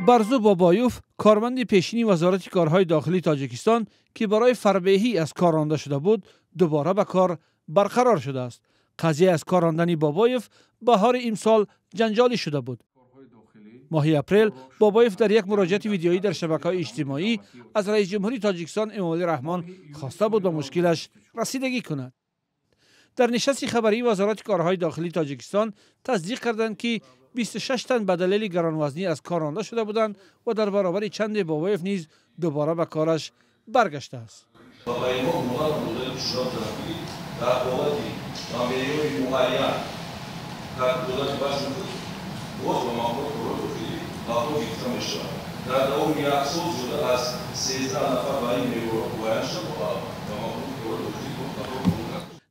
برزو بابایوف، کارمند پیشینی وزارت کارهای داخلی تاجیکستان که برای فربهی از کار رانده شده بود، دوباره به کار برقرار شده است. قضیه از کار راندن بابایوف بهار امسال جنجالی شده بود. ماه اپریل بابایوف در یک مراجعه ویدیویی در شبکه‌های اجتماعی از رئیس جمهوری تاجیکستان امامعلی رحمان خواسته بود به مشکلش رسیدگی کند. در نشست خبری وزارت کارهای داخلی تاجیکستان تصدیق کردند که 26 تن به دلیل گرانوزنی از کار رانده شده بودند و در برابر چند بابایوف نیز دوباره به کارش برگشته است.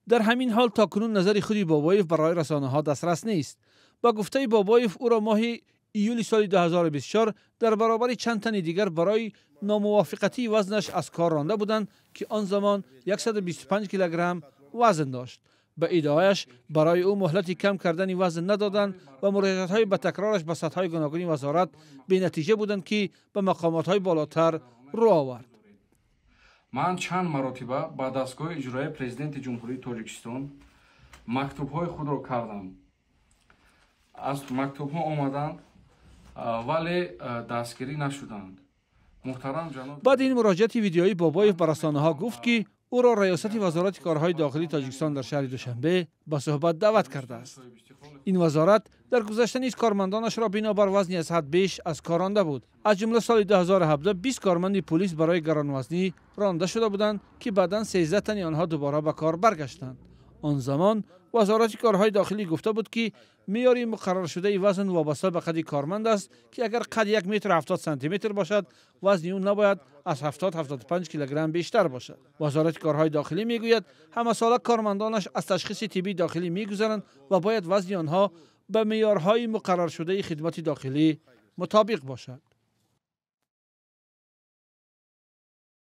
در همین حال تاکنون نظر خود بابایوف برای رسانه‌ها دسترس نیست. با گفته بابایوف او را ماه ایول سال 2024 در برابر چند تن دیگر برای ناموافقتی وزنش از کار رانده بودند که آن زمان 125 کیلوگرم وزن داشت. به ادعایش برای او مهلتی کم کردن وزن ندادند و مراجعت‌های به تکرارش به سطح‌های گوناگون وزارت به نتیجه بودند که به مقامات‌های بالاتر رو آورد. من چند مرتبه با دستگاه اجرایی پرزیدنت جمهوری تاجیکستان مکتوب‌های خود را کردم. از مکتوب‌ها آمدند ولی دستگیری نشدند. محترم جناب، بعد این مراجعه ویدیویی بابایوف به رسانه‌ها گفت که او را ریاست وزارت کارهای داخلی تاجیکستان در شهر دوشنبه به صحبت دعوت کرده است. این وزارت در گذشته نیز کارمندانش را بنابر وزنی از حد بیش از کار رانده بود. از جمله سال 2017 20 کارمند پلیس برای گرانوزنی رانده شده بودند که بعداً 13 تن آنها دوباره به کار برگشتند. آن زمان وزارت کارهای داخلی گفته بود که معیار مقرر شده وزن وابسته به قد کارمند است که اگر قد 1 متر 70 سانتی متر باشد، وزن او نباید از 70-75 کیلوگرم بیشتر باشد. وزارت کارهای داخلی میگوید همه ساله کارمندانش از تشخیص طبی داخلی میگذرند و باید وزن آنها به معیارهای مقرر شده خدمات داخلی مطابق باشد.